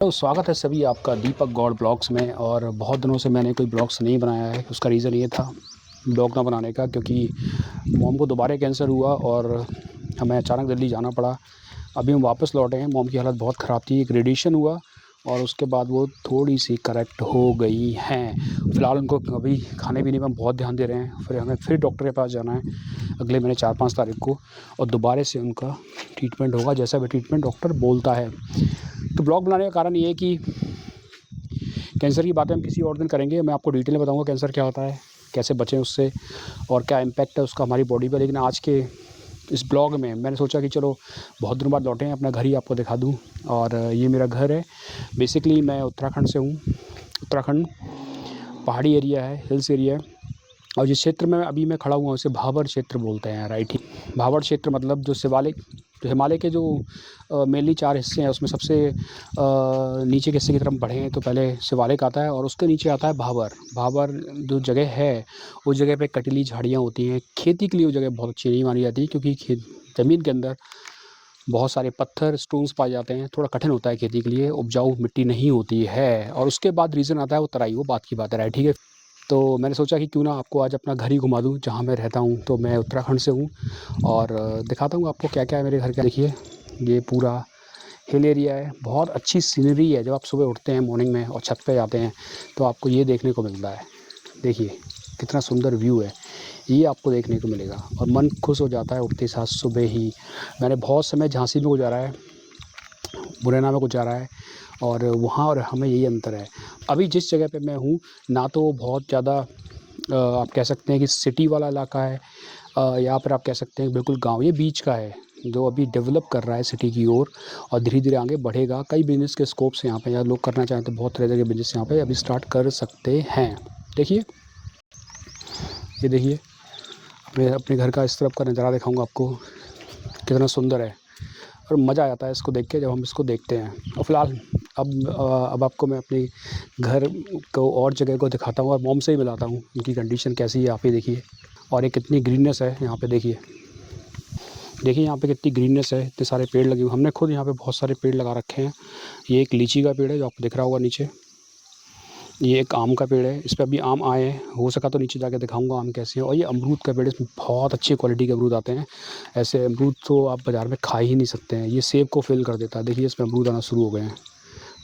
तो स्वागत है सभी आपका दीपक गौड़ ब्लॉग्स में। और बहुत दिनों से मैंने कोई ब्लॉग्स नहीं बनाया है। उसका रीज़न ये था ब्लॉग ना बनाने का, क्योंकि मॉम को दोबारा कैंसर हुआ और हमें अचानक दिल्ली जाना पड़ा। अभी हम वापस लौटे हैं। मॉम की हालत बहुत ख़राब थी, एक रेडिएशन हुआ और उसके बाद वो थोड़ी सी करेक्ट हो गई हैं। फ़िलहाल उनको अभी खाने पीने में बहुत ध्यान दे रहे हैं। फिर हमें फिर डॉक्टर के पास जाना है अगले महीने 4-5 तारीख को, और दोबारा से उनका ट्रीटमेंट होगा, जैसा भी ट्रीटमेंट डॉक्टर बोलता है। तो ब्लॉग बनाने का कारण ये है कि कैंसर की बातें हम किसी और दिन करेंगे। मैं आपको डिटेल में बताऊंगा कैंसर क्या होता है, कैसे बचें उससे और क्या इम्पैक्ट है उसका हमारी बॉडी पर। लेकिन आज के इस ब्लॉग में मैंने सोचा कि चलो बहुत दिनों बाद लौटे हैं, अपना घर ही आपको दिखा दूं। और ये मेरा घर है। बेसिकली मैं उत्तराखंड से हूँ। उत्तराखंड पहाड़ी एरिया है, हिल्स एरिया है। और जिस क्षेत्र में अभी मैं खड़ा हुआ हूँ उसे भाबर क्षेत्र बोलते हैं, राइट ही। भाबर क्षेत्र मतलब जो शिवालिक, जो हिमालय के जो मेनली 4 हिस्से हैं उसमें सबसे नीचे के हिस्से की तरफ बढ़ें तो पहले शिवालिक आता है और उसके नीचे आता है भाबर। भाबर जो जगह है उस जगह पे कटीली झाड़ियाँ होती हैं। खेती के लिए वो जगह बहुत अच्छी नहीं मानी जाती, क्योंकि ज़मीन के अंदर बहुत सारे पत्थर स्टोन्स पाए जाते हैं। थोड़ा कठिन होता है खेती के लिए, उपजाऊ मिट्टी नहीं होती है। और उसके बाद रीज़न आता है वो तराई, वो बात की बात है, राइट, ठीक है। तो मैंने सोचा कि क्यों ना आपको आज अपना घर ही घुमा दूँ जहाँ मैं रहता हूँ। तो मैं उत्तराखंड से हूँ और दिखाता हूँ आपको क्या क्या है मेरे घर का। देखिए ये पूरा हिल एरिया है, बहुत अच्छी सीनरी है। जब आप सुबह उठते हैं मॉर्निंग में और छत पे जाते हैं तो आपको ये देखने को मिलता है। देखिए कितना सुंदर व्यू है, ये आपको देखने को मिलेगा और मन खुश हो जाता है उठते साथ सुबह ही। मैंने बहुत समय झांसी में गुजारा है, मुरैना में गुजारा है, और वहाँ और हमें यही अंतर है। अभी जिस जगह पे मैं हूँ ना तो वो बहुत ज़्यादा आप कह सकते हैं कि सिटी वाला इलाका है, या फिर आप कह सकते हैं बिल्कुल गाँव। ये बीच का है जो अभी डेवलप कर रहा है सिटी की ओर और धीरे-धीरे आगे बढ़ेगा। कई बिज़नेस के स्कोप्स यहाँ पे, या लोग करना चाहें तो बहुत तरह के बिज़नेस यहाँ पे अभी स्टार्ट कर सकते हैं। देखिए, ये देखिए, अपने अपने घर का इस तरफ का नज़ारा दिखाऊँगा आपको, कितना सुंदर है और मज़ा आ जाता है इसको देख के जब हम इसको देखते हैं। और फ़िलहाल अब आपको मैं अपने घर को और जगह को दिखाता हूँ और मॉम से ही मिलाता हूँ, इनकी कंडीशन कैसी है आप ही देखिए। और ये कितनी ग्रीननेस है यहाँ पे, देखिए देखिए यहाँ पे कितनी ग्रीननेस है, इतने सारे पेड़ लगे हुए। हमने खुद यहाँ पे बहुत सारे पेड़ लगा रखे हैं। ये एक लीची का पेड़ है जो आपको दिख रहा होगा नीचे। ये एक आम का पेड़ है, इस पे अभी आम आए हैं, हो सका तो नीचे जाके दिखाऊंगा आम कैसे हैं। और ये अमरूद का पेड़ है, इसमें बहुत अच्छी क्वालिटी के अमरूद आते हैं। ऐसे अमरूद तो आप बाज़ार में खा ही नहीं सकते हैं। ये सेब को फिल कर देता है। देखिए इसमें अमरूद आना शुरू हो गए हैं,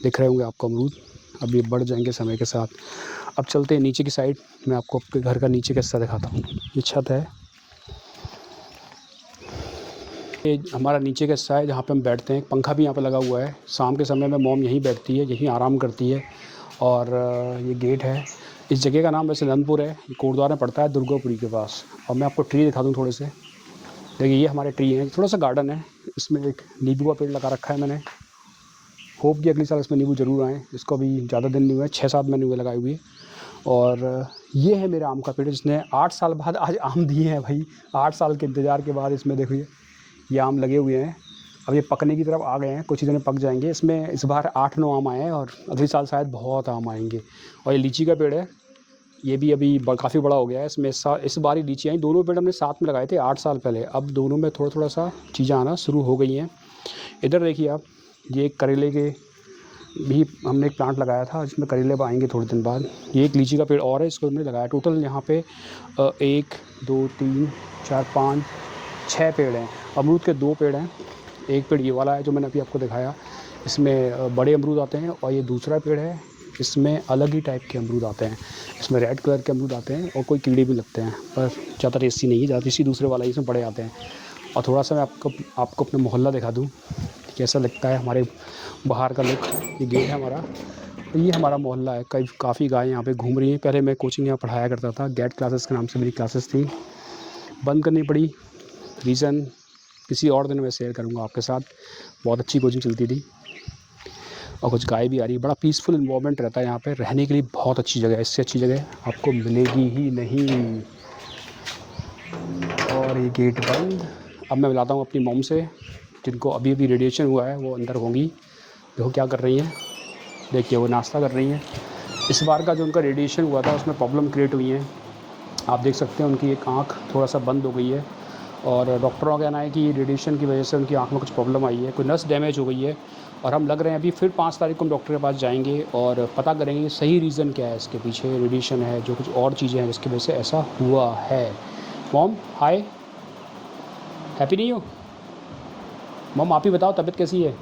दिख रहे होंगे आपको अमरूद। अब ये बढ़ जाएंगे समय के साथ। अब चलते हैं नीचे की साइड, मैं आपको आपके घर का नीचे का हिस्सा दिखाता हूँ। ये छत है, ये हमारा नीचे का हिस्सा है जहाँ पे हम बैठते हैं। पंखा भी यहाँ पे लगा हुआ है। शाम के समय में मॉम यहीं बैठती है, यहीं आराम करती है। और ये गेट है। इस जगह का नाम वैसे नंदपुर है, ये कोटद्वार में पड़ता है, दुर्गापुरी के पास। और मैं आपको ट्री दिखा दूँ थोड़े से। देखिए ये हमारे ट्री हैं, थोड़ा सा गार्डन है, इसमें एक नींबू का पेड़ लगा रखा है मैंने। होप कि अगले साल इसमें नींबू ज़रूर आएँ। इसको अभी ज़्यादा दिन नहीं हुए, 6-7 महीने हुए लगाए हुए। और ये है मेरा आम का पेड़, जिसने 8 साल बाद आज आम दिए हैं भाई। 8 साल के इंतज़ार के बाद इसमें देखिए ये आम लगे हुए हैं। अब ये पकने की तरफ आ गए हैं, कुछ ही दिन में पक जाएंगे। इसमें इस बार 8-9 आम आए हैं और अगले साल शायद बहुत आम आएंगे। और ये लीची का पेड़ है, ये भी अभी काफ़ी बड़ा हो गया है। इसमें इस बार ही लीची आई। दोनों पेड़ हमने साथ में लगाए थे 8 साल पहले। अब दोनों में थोड़ा थोड़ा सा चीज़ें आना शुरू हो गई हैं। इधर देखिए आप, ये करेले के भी हमने एक प्लांट लगाया था जिसमें करेले आएंगे थोड़े दिन बाद। ये एक लीची का पेड़ और है, इसको हमने लगाया। टोटल यहाँ पे 1 2 3 4 5 6 पेड़ हैं। अमरूद के 2 पेड़ हैं। एक पेड़ ये वाला है जो मैंने अभी आपको दिखाया, इसमें बड़े अमरूद आते हैं। और ये दूसरा पेड़ है, इसमें अलग ही टाइप के अमरूद आते हैं। इसमें रेड कलर के अमरूद आते हैं और कोई कीड़े भी लगते हैं, पर ज़्यादा टेस्टी नहीं है। ज़्यादा टेस्टी दूसरे वाला ही, इसमें बड़े आते हैं। और थोड़ा सा मैं आपको अपना मोहल्ला दिखा दूँ, कैसा लगता है हमारे बाहर का लुक। ये गेट है हमारा, तो ये हमारा मोहल्ला है। काफ़ी गायें यहाँ पे घूम रही हैं। पहले मैं कोचिंग यहाँ पढ़ाया करता था, गेट क्लासेस के नाम से मेरी क्लासेस थी, बंद करनी पड़ी। रीज़न किसी और दिन मैं शेयर करूँगा आपके साथ। बहुत अच्छी कोचिंग चलती थी और कुछ गाय भी आ रही है। बड़ा पीसफुल इन्वायरमेंट रहता है यहाँ पे, रहने के लिए बहुत अच्छी जगह है। इससे अच्छी जगह आपको मिलेगी ही नहीं। और ये गेट बंद। अब मैं मिलाता हूँ अपनी मॉम से, जिनको अभी अभी रेडिएशन हुआ है। वो अंदर होंगी, देखो क्या कर रही हैं। देखिए वो नाश्ता कर रही हैं। इस बार का जो उनका रेडिएशन हुआ था उसमें प्रॉब्लम क्रिएट हुई है। आप देख सकते हैं उनकी एक आँख थोड़ा सा बंद हो गई है और डॉक्टरों का कहना है कि रेडिएशन की वजह से उनकी आँख में कुछ प्रॉब्लम आई है, कोई नस डैमेज हो गई है। और हम लग रहे हैं अभी फिर 5 तारीख को हम डॉक्टर के पास जाएँगे और पता करेंगे सही रीज़न क्या है इसके पीछे, रेडिएशन है, जो कुछ और चीज़ें हैं जिसकी वजह से ऐसा हुआ है। मॉम हाय, हैप्पी नहीं हो? मॉम आप ही बताओ तबीयत कैसी है?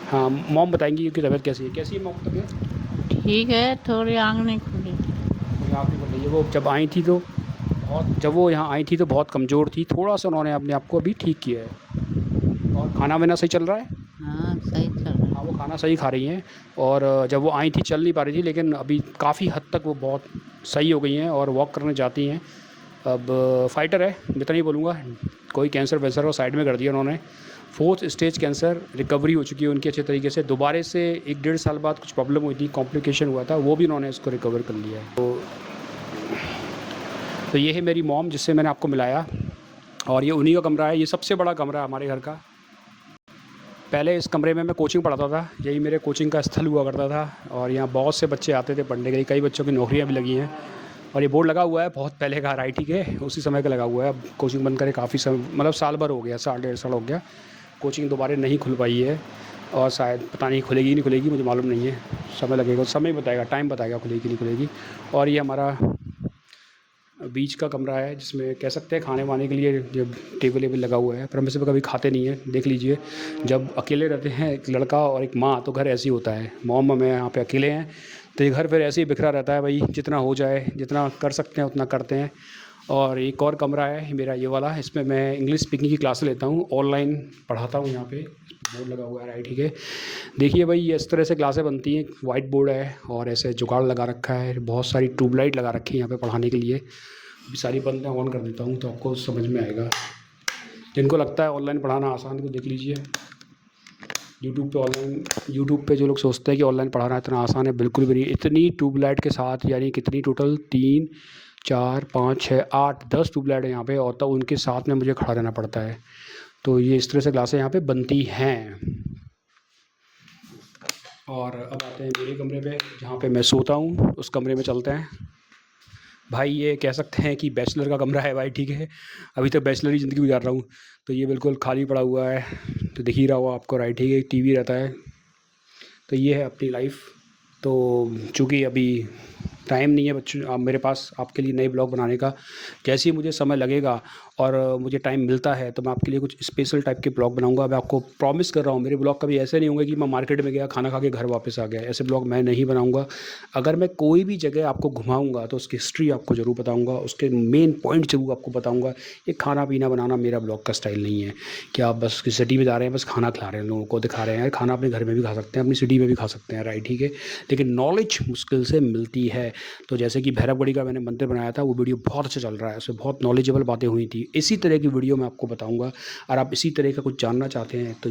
हाँ, मॉम बताएँगी कि तबीयत कैसी है मॉम तबीयत? ठीक है, थोड़ी आँख नहीं खुली। मुझे आप ही बताइए, वो जब वो यहाँ आई थी तो बहुत कमज़ोर थी, थोड़ा-सा उन्होंने अपने आप को अभी ठीक किया है। और खाना-वाना सही चल रहा है? हाँ, सही चल रहा है। हाँ, वो खाना सही खा रही हैं और जब वो आई थी चल नहीं पा रही थी, लेकिन अभी काफ़ी हद तक वो बहुत सही हो गई हैं और वॉक करने जाती हैं। अब फाइटर है, मैं इतना ही बोलूँगा, कोई कैंसर-वैंसर वो साइड में कर दिया उन्होंने। 4th स्टेज कैंसर रिकवरी हो चुकी है उनकी अच्छे तरीके से। दोबारा से 1 डेढ़ साल बाद कुछ प्रॉब्लम हुई थी, कॉम्प्लिकेशन हुआ था, वो भी उन्होंने उसको रिकवर कर लिया है। तो ये है मेरी मॉम जिससे मैंने आपको मिलाया और ये उन्हीं का कमरा है, ये सबसे बड़ा कमरा है हमारे घर का। पहले इस कमरे में मैं कोचिंग पढ़ाता था, यही मेरे कोचिंग का स्थल हुआ करता था और यहाँ बहुत से बच्चे आते थे पढ़ने के लिए, कई बच्चों की नौकरियाँ भी लगी हैं। और ये बोर्ड लगा हुआ है बहुत पहले का, आईटी के उसी समय का लगा हुआ है। अब कोचिंग बंद करे काफ़ी समय, मतलब साल भर हो गया, साल डेढ़ साल हो गया। कोचिंग दोबारा नहीं खुल पाई है और शायद पता नहीं खुलेगी नहीं खुलेगी, मुझे मालूम नहीं है, समय लगेगा, समय बताएगा, टाइम बताएगा खुलेगी नहीं खुलेगी। और ये हमारा बीच का कमरा है जिसमें कह सकते हैं खाने वाने के लिए जब टेबल वेबल लगा हुआ है, पर हम इसे कभी खाते नहीं हैं, देख लीजिए। जब अकेले रहते हैं एक लड़का और एक माँ तो घर ऐसे ही होता है। मॉम मैं यहाँ पे अकेले हैं तो ये घर फिर ऐसे ही बिखरा रहता है, भाई जितना हो जाए, जितना कर सकते हैं उतना करते हैं। और एक और कमरा है मेरा ये वाला, इसमें मैं इंग्लिश स्पीकिंग की क्लास लेता हूँ, ऑनलाइन पढ़ाता हूँ। यहाँ पे बोर्ड लगा हुआ है आईटी के, देखिए भाई ये इस तरह से क्लासें बनती हैं। वाइट बोर्ड है और ऐसे जुगाड़ लगा रखा है, बहुत सारी ट्यूबलाइट लगा रखी है यहाँ पे पढ़ाने के लिए। अभी सारी बंद मैं ऑन कर देता हूँ तो आपको समझ में आएगा। जिनको लगता है ऑनलाइन पढ़ाना आसान तो देख लीजिए यूट्यूब पे जो लोग सोचते हैं कि ऑनलाइन पढ़ाना इतना आसान है, बिल्कुल भी नहीं। इतनी ट्यूबलाइट के साथ, यानी कितनी टोटल 3 4 5 6 8 10 ट्यूबलाइट है यहाँ पे, और तब उनके साथ में मुझे खड़ा रहना पड़ता है। तो ये इस तरह से क्लासें यहाँ पे बनती हैं। और अब आते हैं मेरे कमरे पे जहाँ पे मैं सोता हूँ, उस कमरे में चलते हैं। भाई ये कह सकते हैं कि बैचलर का कमरा है भाई, ठीक है, अभी तक बैचलर ही ज़िंदगी गुजार रहा हूँ। तो ये बिल्कुल खाली पड़ा हुआ है, तो दिख ही रहा होगा आपको, राइट, ठीक है, टीवी रहता है। तो ये है अपनी लाइफ। तो चूँकि अभी टाइम नहीं है बच्चों अब मेरे पास आपके लिए नए ब्लॉग बनाने का, जैसे ही मुझे समय लगेगा और मुझे टाइम मिलता है तो मैं आपके लिए कुछ स्पेशल टाइप के ब्लॉग बनाऊंगा। मैं आपको प्रॉमिस कर रहा हूँ, मेरे ब्लॉग कभी ऐसे नहीं होंगे कि मैं मार्केट में गया, खाना खा के घर वापस आ गया, ऐसे ब्लॉग मैं नहीं बनाऊंगा। अगर मैं कोई भी जगह आपको घुमाऊंगा तो उसकी हिस्ट्री आपको ज़रूर बताऊंगा, उसके मेन पॉइंट ज़रूर आपको बताऊंगा। ये खाना पीना बनाना मेरा ब्लॉग का स्टाइल नहीं है कि आप बस किसी सिटी में जा रहे हैं, बस खाना खिला रहे हैं, लोगों को दिखा रहे हैं। खाना अपने घर में भी खा सकते हैं, अपनी सिटी में भी खा सकते हैं, राइट, ठीक है, लेकिन नॉलेज मुश्किल से मिलती है। तो जैसे कि भैरवगढ़ी का मैंने मंदिर बनाया था, वो वीडियो बहुत अच्छा चल रहा है, उसमें बहुत नॉलेजेबल बातें हुई थी। इसी तरह की वीडियो मैं आपको बताऊंगा। और आप इसी तरह का कुछ जानना चाहते हैं तो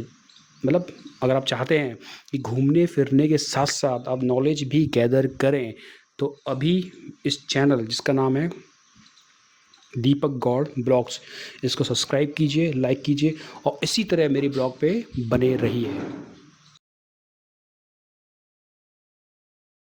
मतलब अगर आप चाहते हैं कि घूमने फिरने के साथ साथ आप नॉलेज भी गैदर करें, तो अभी इस चैनल जिसका नाम है दीपक गौड़ ब्लॉग्स, इसको सब्सक्राइब कीजिए, लाइक कीजिए और इसी तरह मेरी ब्लॉग पे बने रहिए।